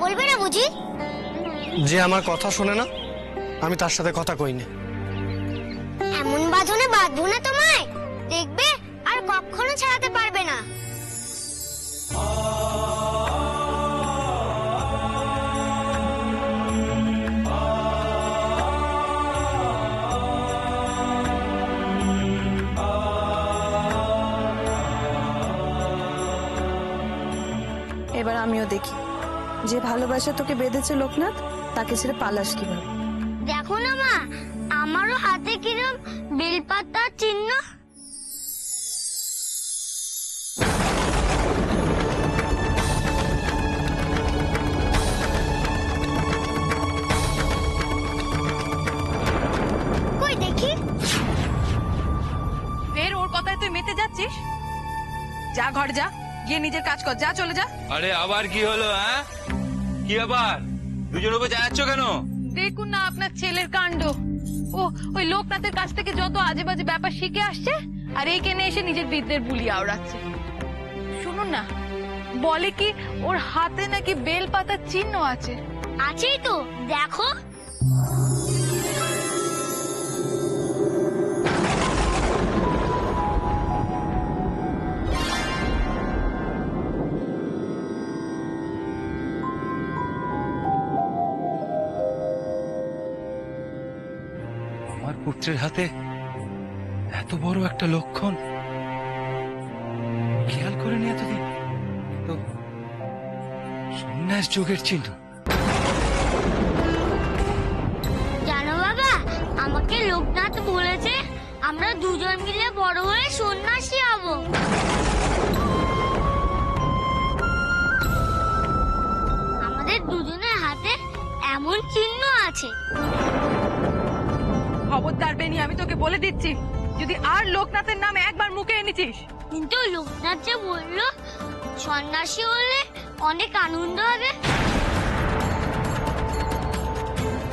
বলবে না বুঝি? যে আমার কথা শোনে না আমি তার সাথে কথা কইনি। এমন বাঁধনে বাঁধবো না তোমায়, দেখবে আর কখনো ছাড়াতে পারবে না। এবার আমিও দেখি যে ভালোবাসা তোকে বেঁধেছে লোকনাথ, তাকে ছেড়ে পালাস কিভাবে। দেখো না মা, আমারও হাতে কিরম বেলপাতার চিহ্ন। কই দেখি। ফের ওর কথায় তুই মেতে যাচ্ছিস? যা ঘর যা, গিয়ে নিজের কাজ কর, যা চলে যা। আরে আবার কি হলো? হ্যাঁ, কি আবার দুজন ওপর যাচ্ছ কেন? দেখুন না আপনার ছেলের কাণ্ড। ও ওই লোকনাথের কাছ থেকে যত আজে বাজে ব্যাপার শিখে আসছে, আর এইখানে এসে নিজের বিদ্যের বুলি আওড়াচ্ছে। শুনুন না, বলে কি ওর হাতে নাকি বেল পাতার চিহ্ন আছে। আছেই তো, দেখো। আমার পুত্রের হাতে এত বড় একটা লক্ষণ খেয়াল করে নিয়ে এতদিন তো সন্ন্যাস যুগের চিহ্ন। জানো বাবা, আমাকে লোকনাথ বলেছে আমরা দুজন মিলে বড় হয়ে সন্ন্যাসী হব। আমাদের দুজনের হাতে এমন চিহ্ন আছে। খবরদার বেনি, আমি তোকে বলে দিচ্ছি, যদি আর লোকনাথের নাম একবার মুখে এনেছিস। কিন্তু লোকনাথ যে বললো সন্ন্যাসী হলে অনেক আনন্দ হবে,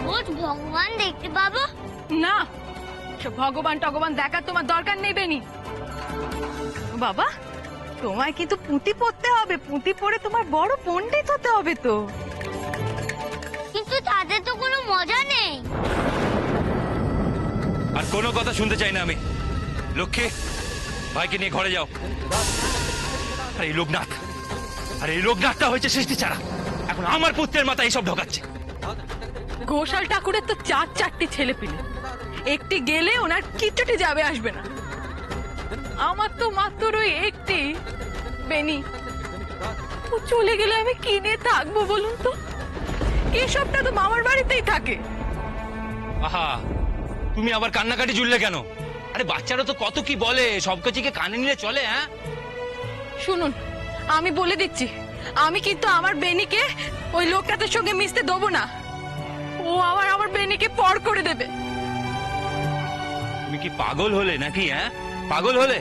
রোজ ভগবান দেখতে পাবো। না, সব ভগবান টগবান দেখার তোমার দরকার নেই বেনি। বাবা, তোমায় কিন্তু পুঁতি পড়তে হবে, পুঁতি পড়ে তোমার বড় পণ্ডিত হতে হবে তো। কিন্তু তাদের তো কোনো মজা নেই। আর কোনো কথা শুনতে চাই না আমি। লক্ষ্মী, ভাইকে নিয়ে ঘরে যাও। আর এই লোকনাথ, আর এই লোকনাথটা হয়েছে সৃষ্টি ছাড়া, এখন আমার পুত্রের মাথায় এইসব ঢোকাচ্ছে। ঘোষাল ঠাকুরের তো চারটি ছেলে পেলে, একটি গেলে ওনার কিচ্ছুটি যাবে আসবে না। আমার তো মাত্র ওই একটি বেনি, ও চলে গেলে আমি কি নিয়ে থাকবো বলুন তো? এসবটা তো মামার বাড়িতেই থাকে। আহা, তুমি আবার কান্নাকাটি জুড়লে কেন? আরে বাচ্চারা তো কত কি বলে, সব কিছুকে কানে নিলে চলে? হ্যাঁ, শুনুন, আমি বলে দিচ্ছি, আমি কিন্তু আমার বেনিকে ওই লোকটাদের সঙ্গে মিশতে দেবো না। ও আমার বেনিকে পর করে দেবে। তুমি কি পাগল হলে নাকি? হ্যাঁ, পাগল হলে?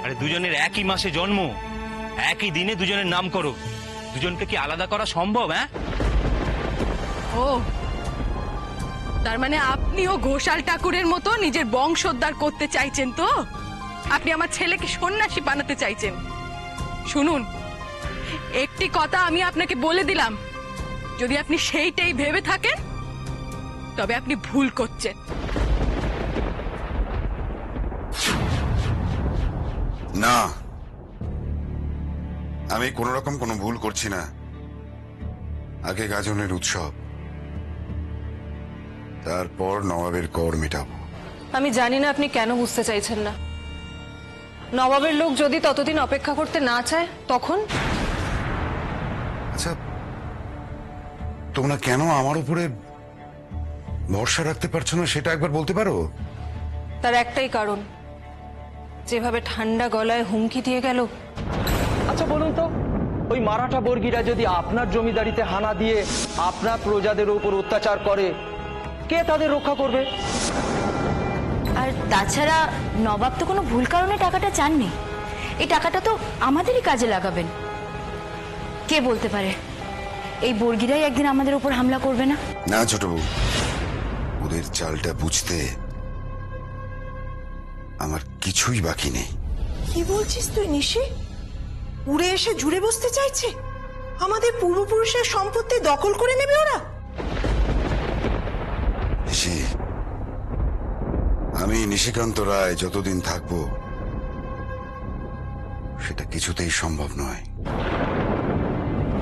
আরে দুজনের একই মাসে জন্ম, একই দিনে দুজনের নাম করো, দুজনকে কি আলাদা করা সম্ভব? হ্যাঁ, ও তার মানে আপনিও ঘোষাল ঠাকুরের মতো নিজের বংশোদ্ধার করতে চাইছেন তো? আপনি আমার ছেলেকে সন্ন্যাসী বানাতে চাইছেন? শুনুন, একটি কথা আমি আপনাকে বলে দিলাম, যদি আপনি সেইটাই ভেবে থাকেন তবে আপনি ভুল করছেন। না, আমি কোন রকম কোনো ভুল করছি না। আগে গাজনের উৎসব, তারপর নবাবের কর মেটাবো। আমি জানি না আপনি কেন বুঝতে চাইছেন না। নবাবের লোক যদি ততদিন অপেক্ষা করতে না চায় তখন? আচ্ছা, তোমরা কেন আমার উপরে ভরসা রাখতে পারছো না সেটা একবার বলতে পারো? তার একটাই কারণ, যেভাবে ঠান্ডা গলায় হুমকি দিয়ে গেল। আচ্ছা বলুন তো, ওই মারাঠা বর্গীরা যদি আপনার জমিদারিতে হানা দিয়ে আপনার প্রজাদের উপর অত্যাচার করে, কে তাদের রক্ষা করবে? আর তাছাড়া নবাব তো কোনো ভুল কারণে টাকাটা চাননি, এই টাকাটা তো আমাদেরই কাজে লাগাবেন। কে বলতে পারে এই বর্গীরাই একদিন আমাদের উপর হামলা করবে না? না ছোট বউ, ওদের চালটা বুঝতে আমার কিছুই বাকি নেই। কি বলছিস তুই নিশি? উড়ে এসে জুড়ে বসতে চাইছে? আমাদের পূর্বপুরুষের সম্পত্তি দখল করে নেবে ওরা? নিশি, আমি নিশিকান্ত রায় যতদিন থাকবো সেটা কিছুতেই সম্ভব নয়।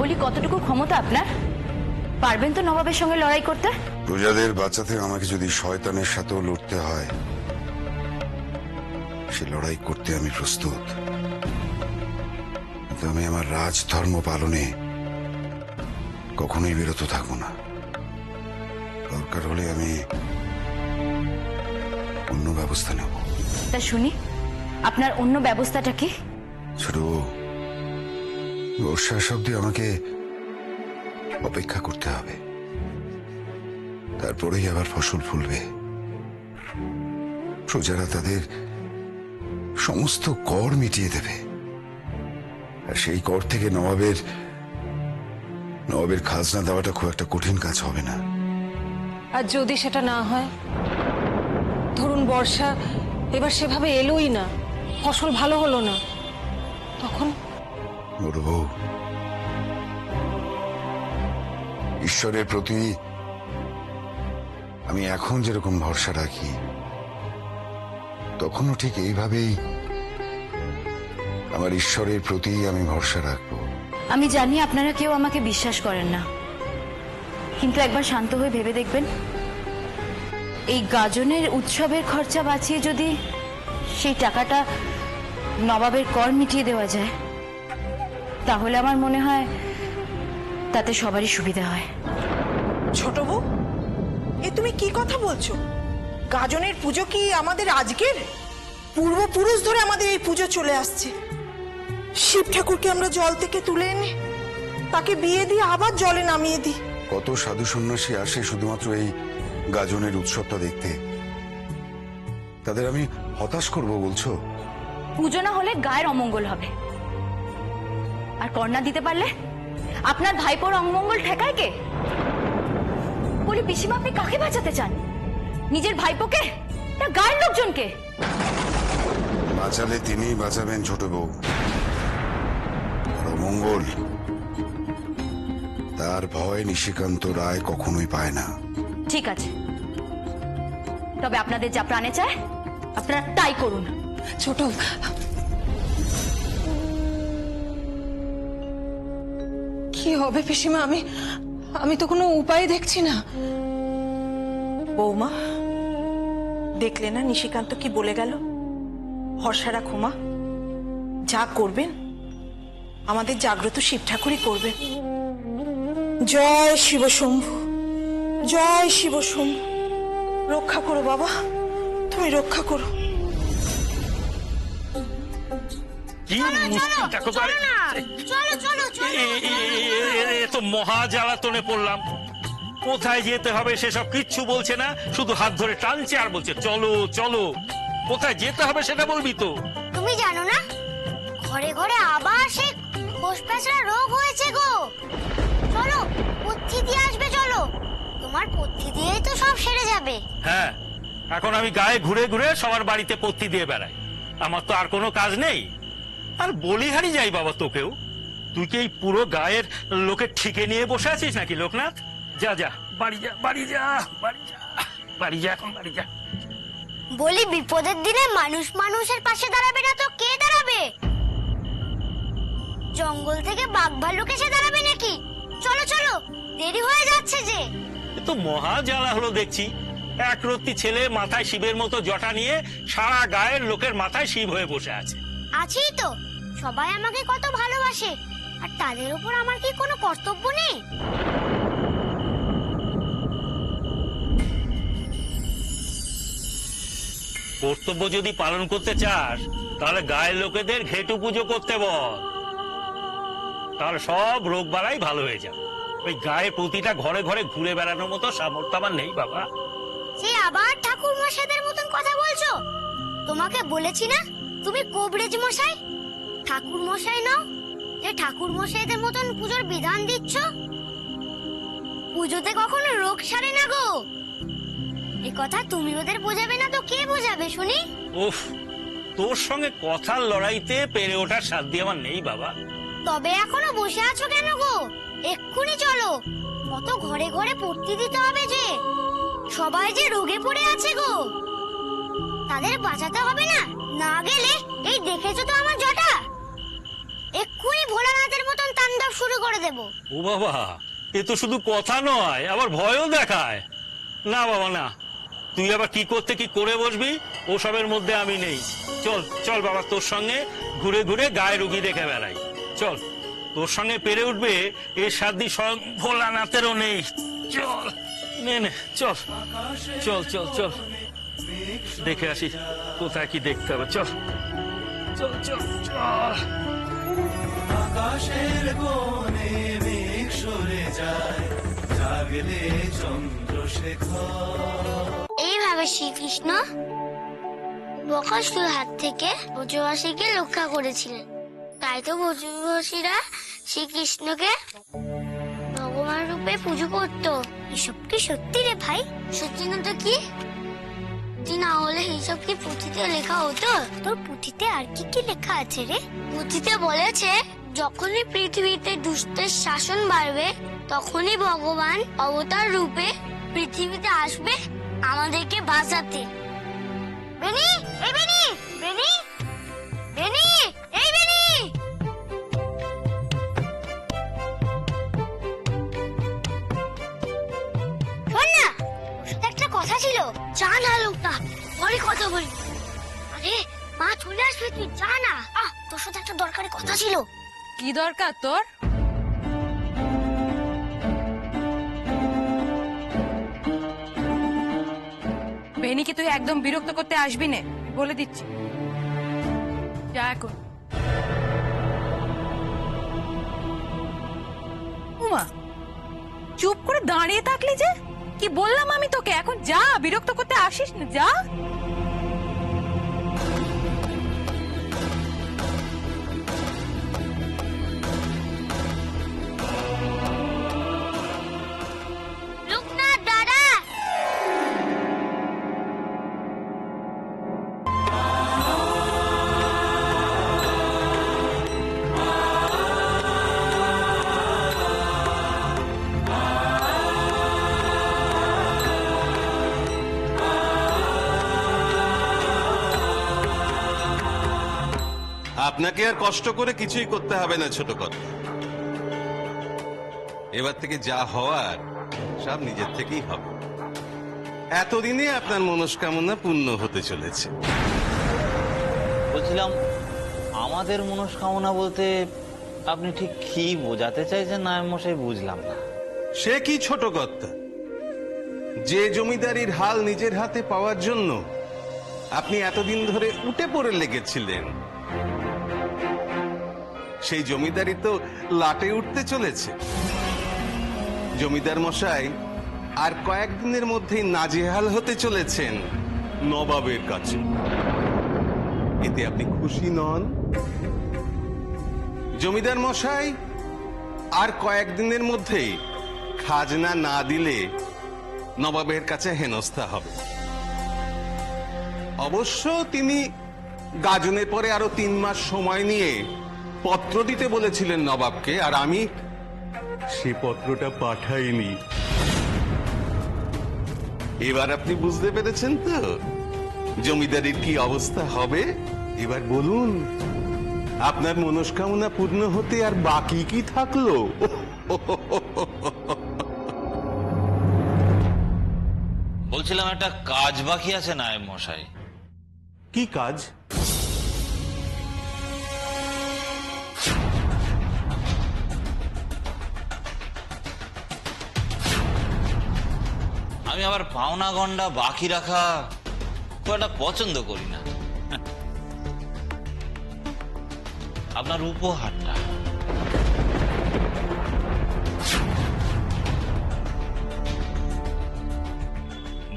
বলি কতটুকু ক্ষমতা আপনার? পারবেন তো নবাবের সঙ্গে লড়াই করতে? প্রজাদের বাঁচাতে আমাকে যদি শয়তানের সাথেও লড়তে হয়, সে লড়াই করতে আমি প্রস্তুত। কিন্তু আমি আমার রাজধর্ম পালনে কখনোই বিরত থাকবো না। দরকার হলে আমি অন্য ব্যবস্থা নেব। তা শুনি, আপনার অন্য ব্যবস্থাটা কি? ছোট বর্ষা শব্দে আমাকে অপেক্ষা করতে হবে, তারপরেই আবার ফসল ফুলবে। প্রজারা তাদের সমস্ত কর মিটিয়ে দেবে, আর সেই কর থেকে নবাবের খাজনা দেওয়াটা খুব একটা কঠিন কাজ হবে না। আর যদি সেটা না হয়, ধরুন বর্ষা এবার সেভাবে এলোই না, ফসল ভালো হলো না, তখন? বড় বউ, ঈশ্বরের প্রতি আমি এখন যেরকম ভরসা রাখি, তখনও ঠিক এইভাবেই আমার ঈশ্বরের প্রতি আমি ভরসা রাখবো। আমি জানি আপনারা কেউ আমাকে বিশ্বাস করেন না, কিন্তু একবার শান্ত হয়ে ভেবে দেখবেন, এই গাজনের উৎসবের খরচা বাঁচিয়ে যদি সেই টাকাটা নবাবের কর মিটিয়ে দেওয়া যায়, তাহলে আমার মনে হয় তাতে সবারই সুবিধা হয়। ছোট বউ, এ তুমি কি কথা বলছো? গাজনের পুজো কি আমাদের আজকের? পূর্বপুরুষ ধরে আমাদের এই পুজো চলে আসছে। শিব ঠাকুরকে আমরা জল থেকে তুলে এনে তাকে বিয়ে দিয়ে আবার জলে নামিয়ে দিই। কত সাধু সন্ন্যাসী আসে শুধুমাত্র এই গাজনের উৎসবটা দেখতে। তাদের আমি হতাশ করব বলছো? পুজো না হলে গায়ের অমঙ্গল হবে, আর কর্ণা দিতে পারলে আপনার ভাইপোর অমঙ্গল ঠেকায় কে? বলি পিসিমা, আপনি কাকে বাঁচাতে চান? নিজের ভাইপোকে না গায়ের লোকজনকে? বাঁচালে তিনিই বাঁচাবেন ছোট বউ। আর অমঙ্গল, তার ভয় নিশিকান্ত রায় কখনোই পায় না। ঠিক আছে, তবে আপনাদের যা প্রাণে চায় আপনারা তাই করুন। ছোট, কি হবে পিসিমা? আমি তো কোনো উপায় দেখছি না। বৌমা, দেখলে না নিশিকান্ত কি বলে গেল? ভরসা রাখো মা, যা করবেন আমাদের জাগ্রত শিব ঠাকুরই করবেন। জয় শিব শম্ভু, জয় শিব শম্ভু। রক্ষা করো বাবা, তুমি রক্ষা করো। কি মুশকিল দেখো তো, তো মহা জ্বালাতনে পড়লাম। কোথায় যেতে হবে সেসব কিচ্ছু বলছে না, শুধু হাত ধরে টানছে আর বলছে চলো চলো। কোথায় যেতে হবে সেটা বলবি তো। তুমি জানো না, ঘরে ঘরে আবার সেই ঘোষপ্যাঁচড়া রোগ হয়েছে গো। চলো পথ্যি দিয়ে আসবে, চলো, তোমার পথ্যি দিয়েই তো সব সেরে যাবে। হ্যাঁ, এখন আমি গায়ে ঘুরে ঘুরে সবার বাড়িতে পত্তি দিয়ে বেড়াই, আমার তো আর কোনো কাজ নেই। আর বলিহারি যাই বাবা তোকেও। তুই কি এই পুরো গায়ের লোকে ঠিকে নিয়ে বসে আছিস নাকি লোকনাথ? যা যা, বাড়ি যা, বাড়ি যা, বাড়ি যা, বাড়ি যা, এখন বাড়ি যা। বলি বিপদের দিনে মানুষ মানুষের পাশে দাঁড়াবে না তো কে দাঁড়াবে? জঙ্গল থেকে বাঘ ভাল্লুক এসে দাঁড়াবে নাকি? চলো চলো, দেরি হয়ে যাচ্ছে যে। এ তো মহা জ্বালা হলো দেখছি। এক রত্তি ছেলে মাথায় শিবের মতো জটা নিয়ে সারা গায়ের লোকের মাথায় শিব হয়ে বসে আছে। আছি তো, সবাই আমাকে কত ভালোবাসে, আর তাদের উপর আমার কি কোনো কর্তব্য নেই? কর্তব্য যদি পালন করতে চাস, তাহলে গায়ের লোকেদের ঘেটু পুজো করতে বল, তাহলে সব রোগ বালাই ভালো হয়ে যাবে। ওই গায়ে প্রতিটা ঘরে ঘরে ঘুরে বেড়ানোর মতো সামর্থ্য আমার নেই বাবা। সে আবার ঠাকুর মশাইদের মতন কথা বলছো? তোমাকে বলেছি না তুমি কবরেজ মশাই, ঠাকুর মশাই নাও, যে ঠাকুর মশাইদের মতন পুজোর বিধান দিচ্ছ। পুজোতে কখনো রোগ সারে না গো। এ কথা তুমি ওদের বোঝাবে না তো কে বোঝাবে শুনি? উফ, তোর সঙ্গে কথার লড়াইতে পেরে ওঠার সাধ্য আমার নেই বাবা। তবে এখনো বসে আছো কেন গো? এক্ষুনি চলো, কত ঘরে ঘরে পড়তে দিতে হবে যে। সবাই যে রোগে পড়ে আছে গো, তাদের বাঁচাতে হবে না? না গেলে এই দেখেছো তো আমার জটা, এক্ষুনি ভোলানাথের মতন তাণ্ডব শুরু করে দেব। ও বাবা, এ তো শুধু কথা নয়, আবার ভয়ও দেখায়। না বাবা না, তুই আবার কি করতে কি করে বসবি, ওসবের মধ্যে আমি নেই। চল চল বাবা, তোর সঙ্গে ঘুরে ঘুরে গায়ে রুগী দেখে বেড়াই। চল, তোর সঙ্গে পেরে উঠবে এর সাধ্যি স্বয়ং ভোলানাথেরও নেই। চল নে নে, চল চল চল চল, দেখে আসি কোথায় কি দেখতে হবে। চল চল চল চল। আকাশের কোণে মেঘ সরে যায়, জাগলে চন্দ্রশেখর। এইভাবে শ্রীকৃষ্ণ বকাসুরের হাত থেকে ব্রজবাসীকে রক্ষা করেছিলেন। তাই তো ব্রজবাসীরা শ্রীকৃষ্ণকে ভগবান রূপে পুজো করতো। এসব কি সত্যি রে ভাই? সত্যি না তো কি? তুই না হলে এইসব কি পুঁথিতে লেখা হতো? তোর পুঁথিতে আর কি কি লেখা আছে রে? পুঁথিতে বলেছে যখনই পৃথিবীতে দুষ্টের শাসন বাড়বে, তখনই ভগবান অবতার রূপে পৃথিবীতে আসবে আমাদেরকে বাঁচাতে। বেনি, এই বেনি, বেনি, বেনি, এই বেনি। শোন না, ওর সাথে একটা কথা ছিল। যা না লোকটা, পরে কথা বলি। আরে মা চলে আসবে, তুই যা না। তোর সাথে একটা দরকারি কথা ছিল। কি দরকার তোর? বেনিকে তুই একদম বিরক্ত করতে আসবি না, বলে দিচ্ছি। যা এখন। উমা, চুপ করে দাঁড়িয়ে থাকলি যে? কি বললাম আমি তোকে? এখন যা, বিরক্ত করতে আসিস না, যা। লোকনাথ দাদা, আপনাকে আর কষ্ট করে কিছুই করতে হবে না ছোট কথা। এবার থেকে যা হওয়ার সব নিজের থেকেই হবে। এতদিনে আপনার মনস্কামনা পূর্ণ হতে চলেছে। বলছিলাম, আমাদের মনস্কামনা বলতে আপনি ঠিক কি বোঝাতে চাইছেন নায়েব মশাই? বুঝলাম না। সে কি ছোট কর্তা, যে জমিদারির হাল নিজের হাতে পাওয়ার জন্য আপনি এতদিন ধরে উঠে পড়ে লেগেছিলেন, সেই জমিদারি তো লাটে উঠতে চলেছে। জমিদার মশাই আর কয়েকদিনের মধ্যেই নাজেহাল হতে চলেছেন নবাবের কাছে। এতে আপনি খুশি নন? জমিদার মশাই আর কয়েকদিনের মধ্যেই খাজনা না দিলে নবাবের কাছে হেনস্থা হবে। অবশ্য তিনি গাজনের পরে আরো 3 মাস সময় নিয়ে পত্র দিতে বলেছিলেন নবাবকে, আর আমি সে পত্রটা পাঠাইনি। এবার আপনি বুঝতে পেরেছেন তো জমিদারির কি অবস্থা হবে? এবার বলুন, আপনার মনস্কামনা পূর্ণ হতে আর বাকি কি থাকলো? বলছিলাম, একটা কাজ বাকি আছে নায়েব মশাই। কি কাজ? আমি আবার পাওনা গন্ডা বাকি রাখা খুব একটা পছন্দ করি না। আপনার উপহারটা।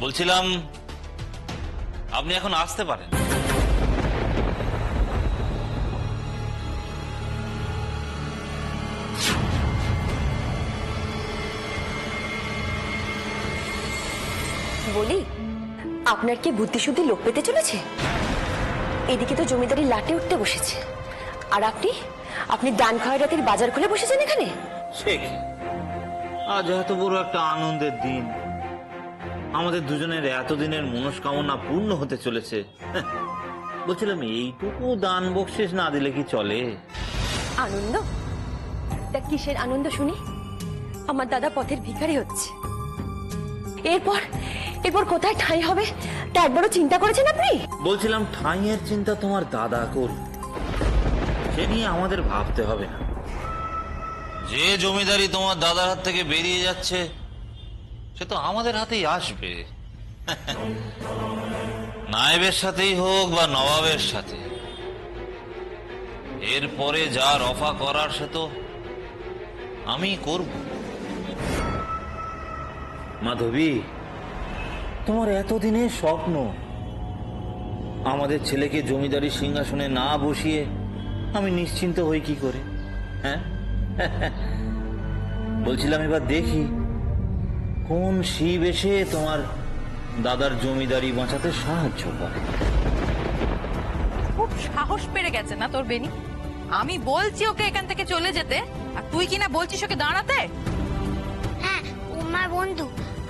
বলছিলাম, আপনি এখন আসতে পারেন। বলি, আপনার কি বুদ্ধিশুদ্ধি লোক পেতে চলেছে? এদিকে তো জমিদারি লাটে উঠতে বসেছে, আর আপনি আপনি ডান খয়রাতির বাজার খুলে বসেছেন এখানে? সে কি? আজ এত বড় একটা আনন্দের দিন, আমাদের দুজনের এতদিনের মনস্কামনা পূর্ণ হতে চলেছে। বলছিলাম এইটুকু দান বকশিস না দিলে কি চলে? আনন্দ? তা কিসের আনন্দ শুনি? আমার দাদা পথের ভিখারি হচ্ছে, এরপর এরপর কোথায় ঠাঁই হবে তা একবারও চিন্তা করেছেন আপনি? বলছিলাম ঠাঁইয়ের চিন্তা তোমার দাদা করুন, সে নিয়ে আমাদের ভাবতে হবে না। যে জমিদারি তোমার দাদার হাত থেকে বেরিয়ে যাচ্ছে সে তো আমাদের হাতেই আসবে। নায়েবের সাথেই হোক বা নবাবের সাথে, এরপরে যা রফা করার সে তো আমি করব। মাধবী, তোমার এতদিনের স্বপ্ন আমাদের ছেলেকে জমিদারি সিংহাসনে না বসিয়ে আমি নিশ্চিন্ত হই কি করে? হ্যাঁ, বলছিলাম এবার দেখি কোন শিব এসে তোমার দাদার জমিদারি বাঁচাতে সাহায্য করে। খুব সাহস পেরে গেছে না তোর বেনি? আমি বলছি ওকে এখান থেকে চলে যেতে, আর তুই কিনা বলছিস ওকে দাঁড়াতে। হ্যাঁ, ও আমার বন্ধু।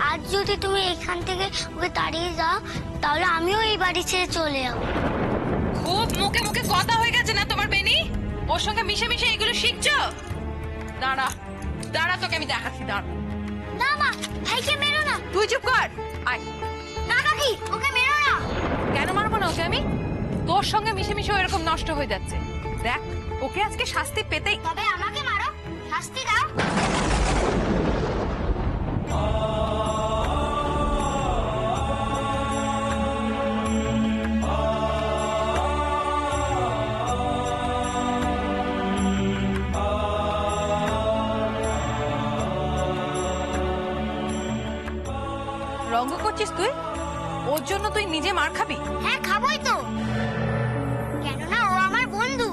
আজ যদি তুমি এখান থেকে ওকে তাড়িয়ে যাও, তাহলে আমিও এই বাড়ি ছেড়ে চলে যাবো। খুব মুখে মুখে কথা হয়ে গেছে না তোমার বেনি? ওর সঙ্গে মিশে মিশে এগুলো শিখছো? দাঁড়া দাঁড়া, তোকে আমি দেখাচ্ছি, দাঁড়া। না মা, ভাইকে মেরো না। তুই চুপ কর, আয়। না কাকি, ওকে মেরো না। কেন মারবো না ওকে আমি? তোর সঙ্গে মিশে মিশে এরকম নষ্ট হয়ে যাচ্ছে। দেখ, ওকে আজকে শাস্তি পেতেই। তবে আমাকে মারো, শাস্তি দাও। রঙ্গ করছিস তুই? ওর জন্য তুই নিজে মার খাবি? হ্যাঁ, খাবোই তো। কেননা ও আমার বন্ধু।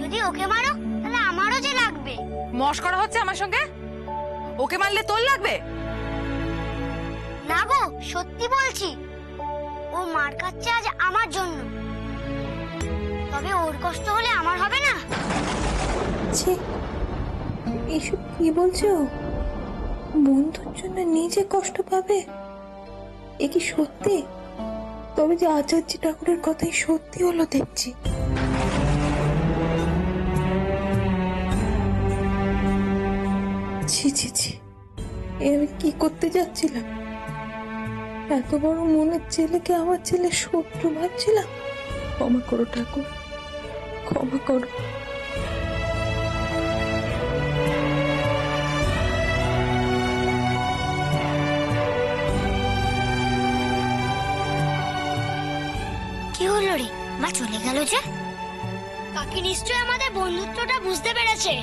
যদি ওকে মারো, তাহলে আমারও যে লাগবে। মস্করা হচ্ছে আমার সঙ্গে? ওকে মারলে তোর লাগবে? না গো, সত্যি বলছি। ও মার খাচ্ছে আজ আমার জন্য। তবে ওর কষ্ট হলে আমার হবে না? এসব কি বলছো? বন্ধুর জন্য নিজে কষ্ট পাবে? এ কি সত্যি? তবে যে আচার্য ঠাকুরের কথাই সত্যি হলো দেখছি। ছি ছি ছি, এ আমি কি করতে যাচ্ছিলাম? এত বড় মনের ছেলেকে আমার ছেলে শত্রু ভাবছিলাম। ক্ষমা করো ঠাকুর, ক্ষমা করো। কি হলো রে? মা চলে গেল যে? কাকি নিশ্চয় আমাদের বন্ধুত্বটা বুঝতে পেরেছে।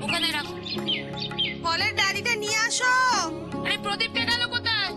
ওখানে রাখো। ফলের ডালিটা নিয়ে আসো। আরে প্রদীপটা গেল কোথায়?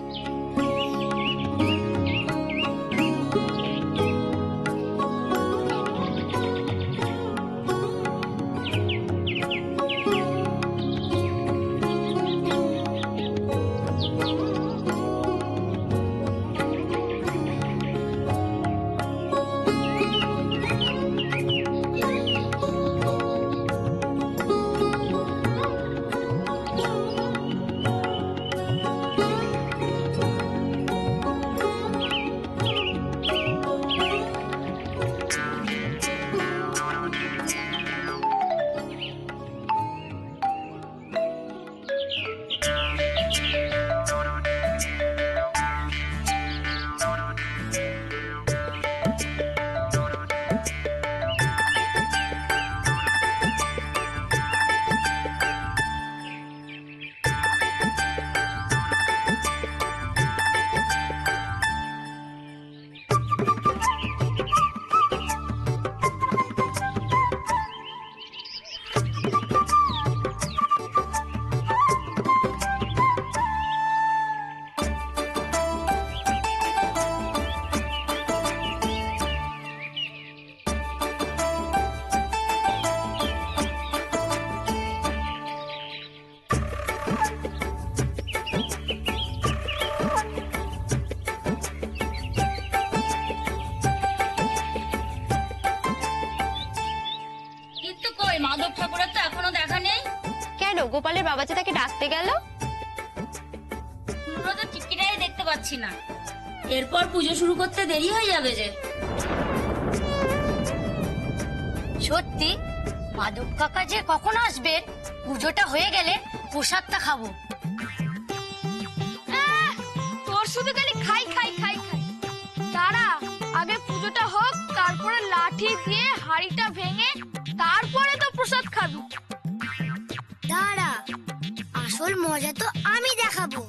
গোপালের বাবা যে তাকে ডাকতে গেল? পুরো তো টিকিটাই দেখতে পাচ্ছি না। এরপর পুজো শুরু করতে দেরি হয়ে যাবে যে। সত্যি মাধব কাকা যে কখন আসবেন? পুজোটা হয়ে গেলে প্রসাদটা খাবো। তোর শুধু খালি খাই খাই খাই খাই। তারা আগে পুজোটা হোক, তারপরে লাঠি দিয়ে হাড়িটা ভেঙে তারপরে তো প্রসাদ খাবি। দাঁড়া, আসল মজা তো আমি দেখাবো।